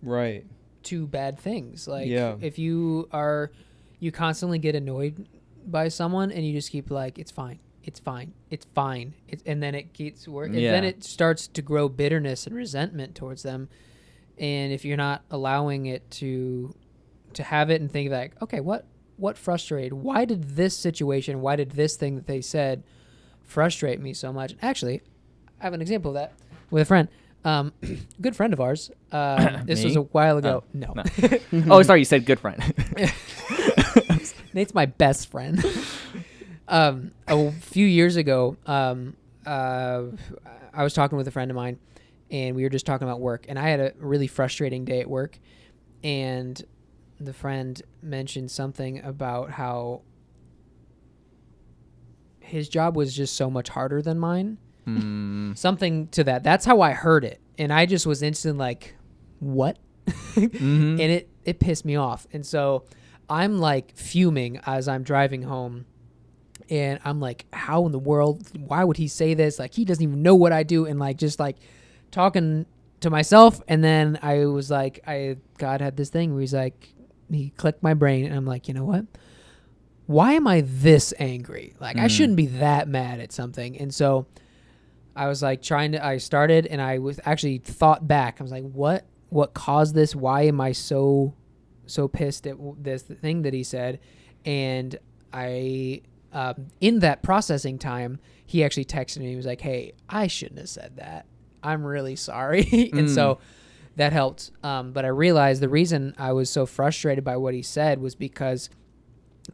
[SPEAKER 2] Right.
[SPEAKER 4] to bad things. Like,
[SPEAKER 2] Yeah.
[SPEAKER 4] if you constantly get annoyed by someone and you just keep like, it's fine, and then it keeps working.
[SPEAKER 1] Yeah.
[SPEAKER 4] Then it starts to grow bitterness and resentment towards them. And if you're not allowing it to have it and think like, okay, what frustrated? Why did this situation, why did this thing that they said frustrate me so much? Actually, I have an example of that with a friend. Good friend of ours. This was
[SPEAKER 1] Me?
[SPEAKER 4] a while ago. No.
[SPEAKER 1] Oh, sorry, you said good friend.
[SPEAKER 4] Nate's my best friend. A few years ago, I was talking with a friend of mine, and we were just talking about work. And I had a really frustrating day at work, and the friend mentioned something about how his job was just so much harder than mine. Something to that. That's how I heard it, and I just was instant like, "What?" And it pissed me off, and so I'm like fuming as I'm driving home, and I'm like, "How in the world? Why would he say this? Like, he doesn't even know what I do," and like just like talking to myself. And then I was like, God had this thing where he's like, he clicked my brain, and I'm like, you know what? Why am I this angry? Like, I shouldn't be that mad at something. And so I was like I started, and I was actually thought back. I was like, what caused this? Why am I so pissed at this thing that he said? And I, in that processing time, he actually texted me. He was like, hey, I shouldn't have said that. I'm really sorry. And so that helped. But I realized the reason I was so frustrated by what he said was because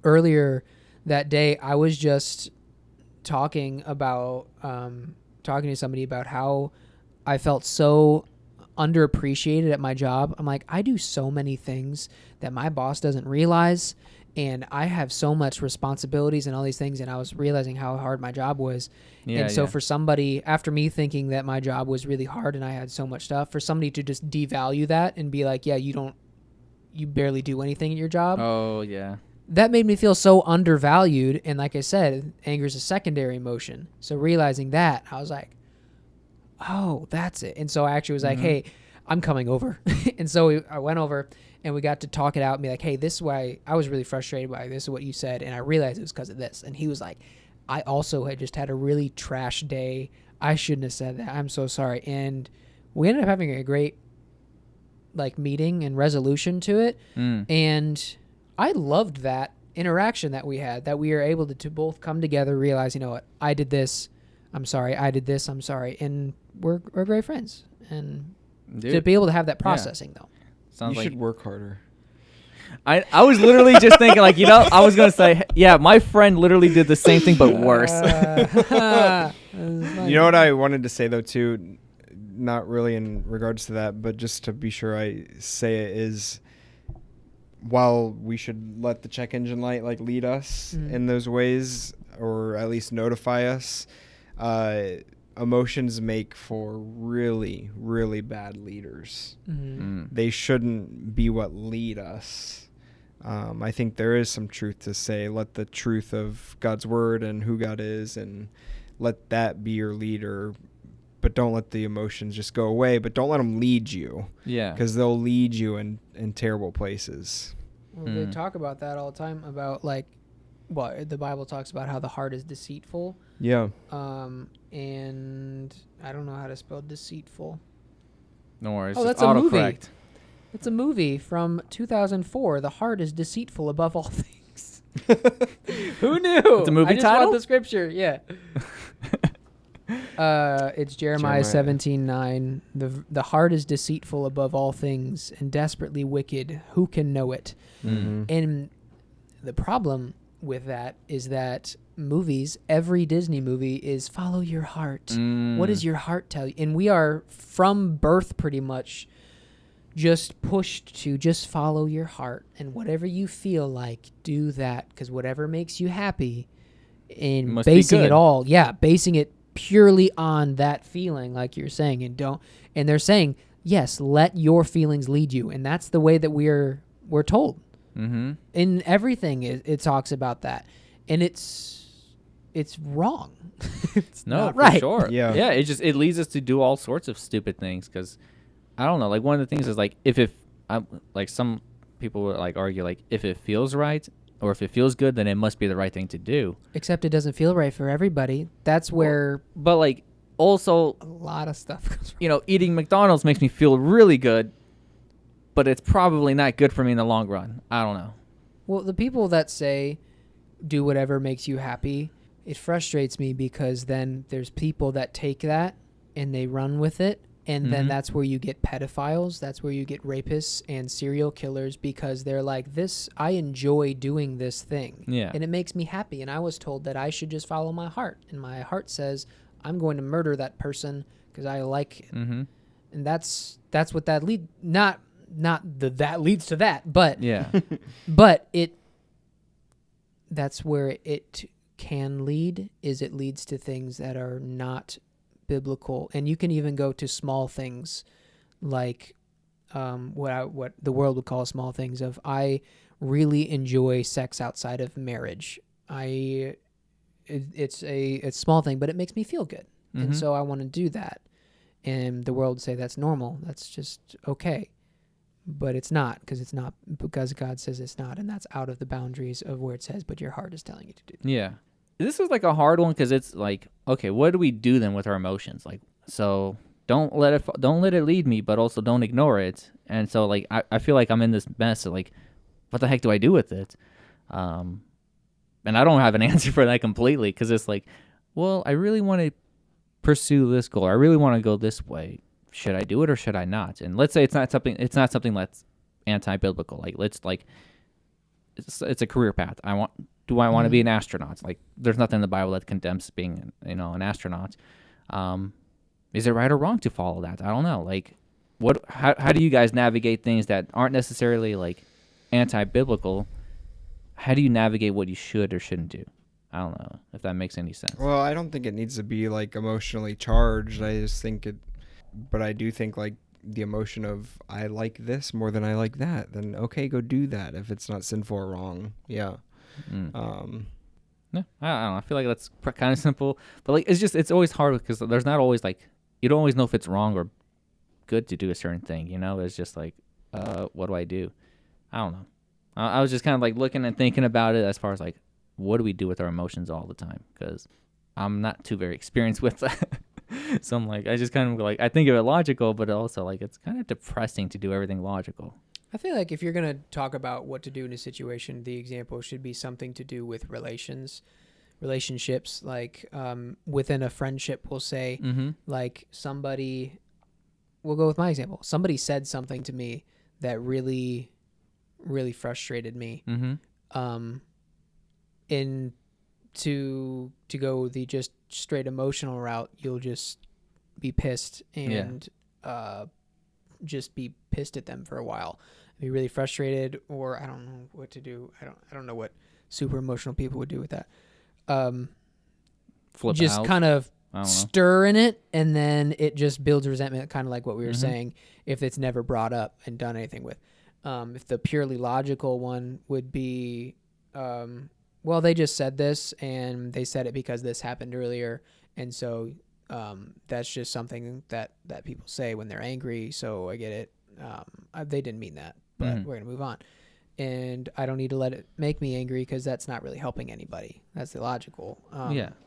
[SPEAKER 4] earlier that day, I was just talking to somebody about how I felt so underappreciated at my job. I'm like, I do so many things that my boss doesn't realize, and I have so much responsibilities and all these things, and I was realizing how hard my job was. So for somebody, after me thinking that my job was really hard and I had so much stuff, for somebody to just devalue that and be like, yeah, you barely do anything at your job.
[SPEAKER 1] Oh, yeah.
[SPEAKER 4] That made me feel so undervalued. And like I said, anger is a secondary emotion. So realizing that, I was like, oh, that's it. And so I actually was like, hey, I'm coming over. And so I went over, and we got to talk it out and be like, hey, this is why I was really frustrated by this is what you said. And I realized it was because of this. And he was like, I also had just had a really trash day. I shouldn't have said that. I'm so sorry. And we ended up having a great like meeting and resolution to it. And I loved that interaction that we had, that we were able to both come together, realize, you know what, I did this, I'm sorry, I did this, I'm sorry, and we're great friends. And to be able to have that processing, though.
[SPEAKER 1] Sounds
[SPEAKER 2] You
[SPEAKER 1] like
[SPEAKER 2] should work harder.
[SPEAKER 1] I was literally just thinking, like, you know, I was going to say, yeah, my friend literally did the same thing, but worse.
[SPEAKER 2] You know what I wanted to say, though, too, not really in regards to that, but just to be sure I say it, is while we should let the check engine light like lead us in those ways, or at least notify us, emotions make for really, really bad leaders. They shouldn't be what lead us. I think there is some truth to say, let the truth of God's word and who God is, and let that be your leader. But don't let the emotions just go away, but don't let them lead you.
[SPEAKER 1] Yeah.
[SPEAKER 2] Because they'll lead you in terrible places.
[SPEAKER 4] Well, they talk about that all the time, about like, the Bible talks about how the heart is deceitful.
[SPEAKER 2] Yeah.
[SPEAKER 4] And I don't know how to spell deceitful.
[SPEAKER 1] No worries.
[SPEAKER 4] Oh,
[SPEAKER 1] just
[SPEAKER 4] that's a movie.
[SPEAKER 1] autocorrect.
[SPEAKER 4] It's a movie from 2004. The heart is deceitful above all things. Who knew?
[SPEAKER 1] It's a movie
[SPEAKER 4] I just
[SPEAKER 1] title?
[SPEAKER 4] read the scripture. Yeah. It's Jeremiah
[SPEAKER 2] Jeremiah.
[SPEAKER 4] 17:9. The heart is deceitful above all things and desperately wicked. Who can know it?
[SPEAKER 2] Mm-hmm.
[SPEAKER 4] And the problem with that is that movies, every Disney movie is follow your heart. What does your heart tell you? And we are from birth pretty much just pushed to just follow your heart, and whatever you feel like, do that, because whatever makes you happy, and
[SPEAKER 1] Must be
[SPEAKER 4] basing
[SPEAKER 1] good.
[SPEAKER 4] it all, basing it purely on that feeling, like you're saying, and they're saying, yes, let your feelings lead you, and that's the way that we're told.
[SPEAKER 1] Mm-hmm.
[SPEAKER 4] In everything, it talks about that, and it's wrong. It's
[SPEAKER 1] No,
[SPEAKER 4] not
[SPEAKER 1] for
[SPEAKER 4] right.
[SPEAKER 1] sure.
[SPEAKER 2] Yeah.
[SPEAKER 1] Yeah. It leads us to do all sorts of stupid things because I don't know. Like one of the things is like if I'm like some people would like argue like if it feels right or if it feels good, then it must be the right thing to do.
[SPEAKER 4] Except it doesn't feel right for everybody. That's where
[SPEAKER 1] But like also,
[SPEAKER 4] a lot of stuff comes from.
[SPEAKER 1] eating McDonald's makes me feel really good, but it's probably not good for me in the long run. I don't know.
[SPEAKER 4] Well, the people that say do whatever makes you happy, it frustrates me because then there's people that take that and they run with it. And then
[SPEAKER 1] Mhm.
[SPEAKER 4] that's where you get pedophiles. That's where you get rapists and serial killers because they're like, I enjoy doing this thing.
[SPEAKER 1] Yeah.
[SPEAKER 4] And it makes me happy. And I was told that I should just follow my heart. And my heart says, I'm going to murder that person because I like it.
[SPEAKER 1] Mm-hmm.
[SPEAKER 4] And that's what that that leads to that, but
[SPEAKER 1] Yeah.
[SPEAKER 4] but that's where it can lead, is it leads to things that are not biblical. And you can even go to small things like what the world would call small things of I really enjoy sex outside of marriage. It's a small thing, but it makes me feel good.
[SPEAKER 1] Mhm.
[SPEAKER 4] And so I want to do that. And the world would say that's normal. That's just okay. But it's not, because God says it's not, and that's out of the boundaries of where it says, but your heart is telling you to do that.
[SPEAKER 1] Yeah. This is like a hard one because it's like, okay, what do we do then with our emotions? Like, so don't let it lead me, but also don't ignore it. And so like, I feel like I'm in this mess of like, what the heck do I do with it? And I don't have an answer for that completely because it's like, well, I really want to pursue this goal. I really want to go this way. Should I do it or should I not? And let's say it's not something that's anti-biblical. Like it's a career path. Do I want to be an astronaut? Like there's nothing in the Bible that condemns being, an astronaut. Is it right or wrong to follow that? I don't know. Like how do you guys navigate things that aren't necessarily like anti-biblical? How do you navigate what you should or shouldn't do? I don't know if that makes any sense.
[SPEAKER 2] Well, I don't think it needs to be like emotionally charged. I just think but I do think like the emotion of I like this more than I like that, then okay, go do that if it's not sinful or wrong. Yeah.
[SPEAKER 1] No, I don't know. I feel like that's kind of simple, but like it's always hard because there's not always like you don't always know if it's wrong or good to do a certain thing. It's just like, what do I do? I don't know. I was just kind of like looking and thinking about it as far as like, what do we do with our emotions all the time? Because I'm not too very experienced with that. So I'm like, I just kind of like, I think of it logical, but also like, it's kind of depressing to do everything logical.
[SPEAKER 4] I feel like if you're going to talk about what to do in a situation, the example should be something to do with relationships. Like within a friendship, we'll say, like we'll go with my example. Somebody said something to me that really, really frustrated me. And to go the just straight emotional route, you'll just be pissed and just be pissed at them for a while, be really frustrated, or I don't know what to do. I don't know what super emotional people would do with that.
[SPEAKER 1] Flip
[SPEAKER 4] just
[SPEAKER 1] out.
[SPEAKER 4] kind of
[SPEAKER 1] I don't know.
[SPEAKER 4] stir in it, and then it just builds resentment, kind of like what we were saying, if it's never brought up and done anything with. If the purely logical one would be, well, they just said this, and they said it because this happened earlier, and so that's just something that people say when they're angry, so I get it. They didn't mean that, but we're going to move on. And I don't need to let it make me angry because that's not really helping anybody. That's illogical.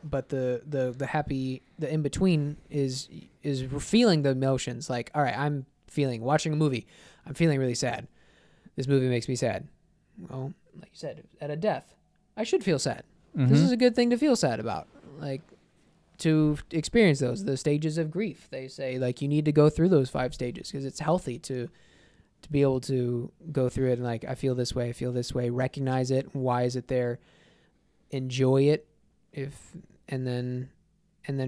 [SPEAKER 4] But the happy, the in between is feeling the emotions. Like, all right, I'm feeling. Watching a movie, I'm feeling really sad. This movie makes me sad. Well, like you said, at a death, I should feel sad. This is a good thing to feel sad about. Like, to experience the stages of grief. They say, like, you need to go through those 5 stages because it's healthy to be able to go through it and, like, I feel this way, recognize it. Why is it there? Enjoy it. And then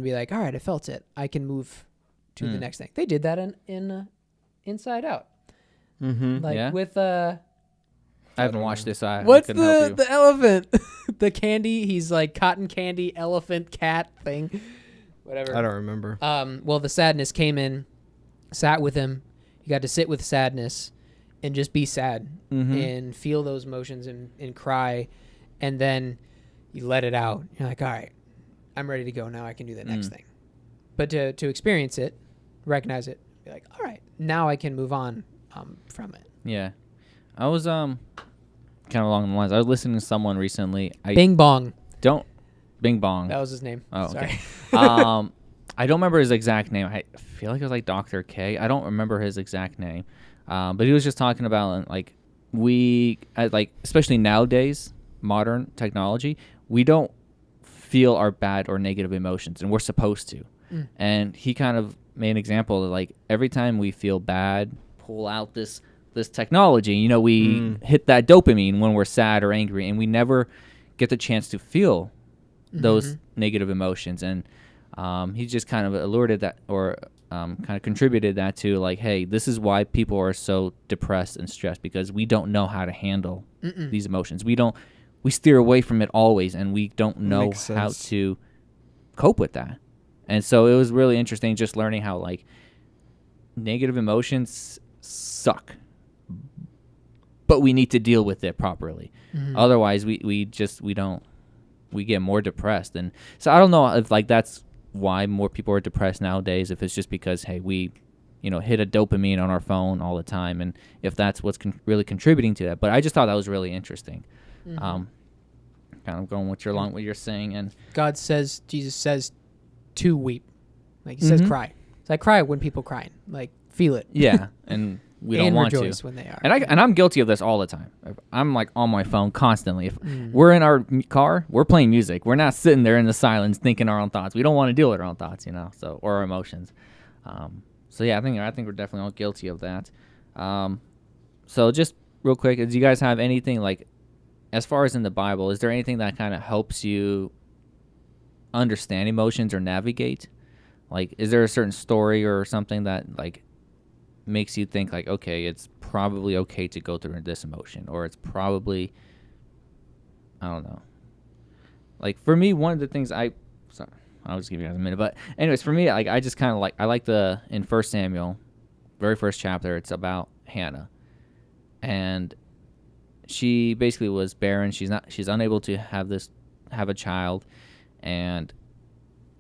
[SPEAKER 4] be like, all right, I felt it. I can move to the next thing. They did that in Inside Out. Like with
[SPEAKER 1] I haven't watched this.
[SPEAKER 4] what's
[SPEAKER 1] couldn't help you.
[SPEAKER 4] the elephant? The candy. He's like cotton candy elephant cat thing. Whatever.
[SPEAKER 2] I don't remember.
[SPEAKER 4] Well, the sadness came in, sat with him. You got to sit with sadness and just be sad and feel those emotions and cry, and then you let it out. You're like, all right, I'm ready to go now. I can do the next thing. But to experience it, recognize it, be like, all right, now I can move on from it.
[SPEAKER 1] Yeah. I was kind of along the lines. I was listening to someone recently.
[SPEAKER 4] Bing Bong.
[SPEAKER 1] Bing Bong.
[SPEAKER 4] That was his name.
[SPEAKER 1] Oh,
[SPEAKER 4] Sorry.
[SPEAKER 1] okay. I don't remember his exact name. I feel like it was like Dr. K. I don't remember his exact name. But he was just talking about like especially nowadays, modern technology, we don't feel our bad or negative emotions, and we're supposed to. And he kind of made an example of like every time we feel bad, pull out this technology. You know, we hit that dopamine when we're sad or angry, and we never get the chance to feel those negative emotions. And he just kind of alerted that, or kind of contributed that to like, hey, this is why people are so depressed and stressed, because we don't know how to handle these emotions. We steer away from it always, and we don't know how to cope with that. And so it was really interesting just learning how like negative emotions suck, but we need to deal with it properly. Otherwise we get more depressed. And so I don't know if like that's why more people are depressed nowadays, if it's just because, hey, we hit a dopamine on our phone all the time, and if that's what's really contributing to that. But I just thought that was really interesting. Kind of going with what you're saying. And
[SPEAKER 4] Jesus says to weep. Like he says cry. So I cry when people crying. Like feel it.
[SPEAKER 1] Yeah, and we don't want to.
[SPEAKER 4] rejoice when they are.
[SPEAKER 1] And I'm guilty of this all the time. I'm like on my phone constantly. If we're in our car, we're playing music. We're not sitting there in the silence thinking our own thoughts. We don't want to deal with our own thoughts, so or our emotions. So yeah, I think we're definitely all guilty of that. So just real quick, do you guys have anything like, as far as in the Bible, is there anything that kind of helps you understand emotions or navigate? Like, is there a certain story or something that like makes you think like, okay, it's probably okay to go through this emotion, or it's probably, I don't know. Like for me, one of the things I'll just give you guys a minute, but anyways, for me, like I just kind of like, I like in 1 Samuel, very first chapter, it's about Hannah, and she basically was barren. She's unable to have a child, and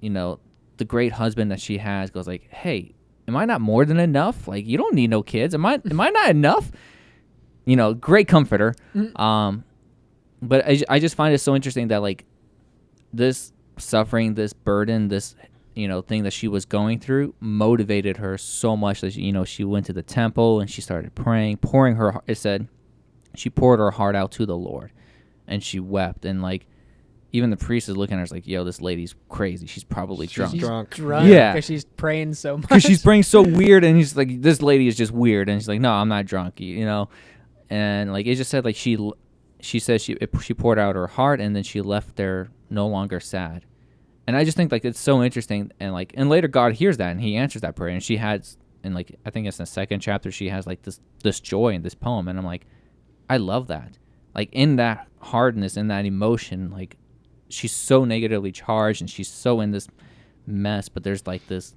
[SPEAKER 1] the great husband that she has goes like, hey, am I not more than enough? Like, you don't need no kids. Am I not enough? Great comforter. But I just find it so interesting that like this suffering, this burden, this thing that she was going through motivated her so much that she went to the temple and she started praying, it said she poured her heart out to the Lord, and she wept, and like even the priest is looking at her like, yo, this lady's crazy. She's probably drunk.
[SPEAKER 2] She's drunk.
[SPEAKER 1] Yeah.
[SPEAKER 4] Because she's praying so much.
[SPEAKER 1] Because she's praying so weird, and he's like, this lady is just weird. And she's like, no, I'm not drunk, And like it just said like she said she poured out her heart, and then she left there no longer sad. And I just think like it's so interesting, and like and later God hears that and He answers that prayer, and she has, and like I think it's in the second chapter, she has like this joy in this poem, and I'm like, I love that. Like in that hardness, in that emotion, like she's so negatively charged and she's so in this mess, but there's like this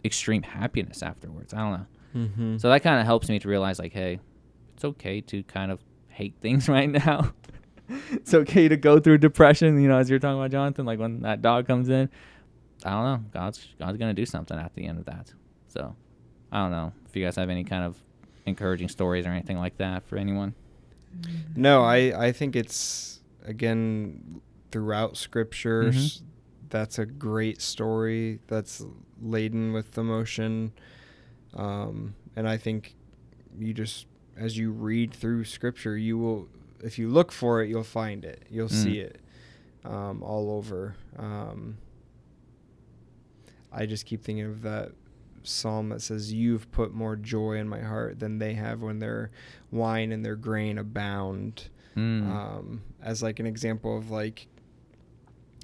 [SPEAKER 1] extreme happiness afterwards. I don't know. So that kind of helps me to realize like, hey, it's okay to kind of hate things right now. It's okay to go through depression, as you're talking about, Jonathan, like when that dog comes in. I don't know. God's going to do something at the end of that. So I don't know if you guys have any kind of encouraging stories or anything like that for anyone.
[SPEAKER 2] No, I think it's, again, throughout scriptures, that's a great story that's laden with emotion. And I think you just, as you read through Scripture, you will, if you look for it, you'll find it. You'll see it all over. I just keep thinking of that psalm that says, "You've put more joy in my heart than they have when their wine and their grain abound." As like an example of like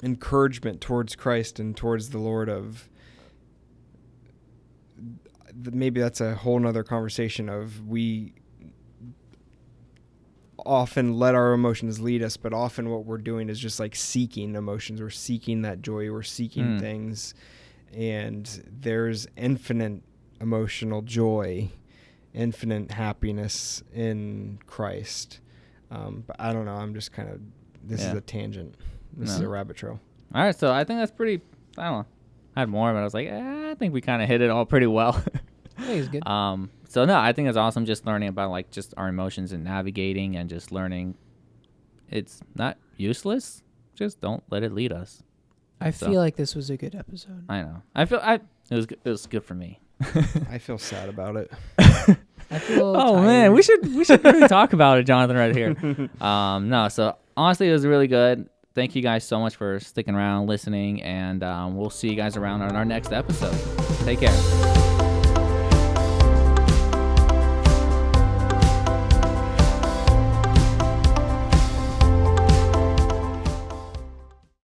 [SPEAKER 2] encouragement towards Christ and towards the Lord. Of maybe that's a whole nother conversation of, we often let our emotions lead us, but often what we're doing is just like seeking emotions. We're seeking that joy. We're seeking things. And there's infinite emotional joy, infinite happiness in Christ. But I don't know. I'm just kind of, this is a tangent. This is a rabbit trail.
[SPEAKER 1] All right. So I think that's pretty, I don't know. I had more, but I was like, I think we kind of hit it all pretty well.
[SPEAKER 3] I think it's good.
[SPEAKER 1] So no, I think it's awesome just learning about like just our emotions and navigating and just learning it's not useless. Just don't let it lead us.
[SPEAKER 3] I feel like this was a good episode.
[SPEAKER 1] I know. It was good for me.
[SPEAKER 2] I feel sad about it.
[SPEAKER 3] I feel
[SPEAKER 1] Oh
[SPEAKER 3] tired.
[SPEAKER 1] man, we should really talk about it, Jonathan, right here. No, so honestly, it was really good. Thank you guys so much for sticking around, listening, and we'll see you guys around on our next episode. Take care.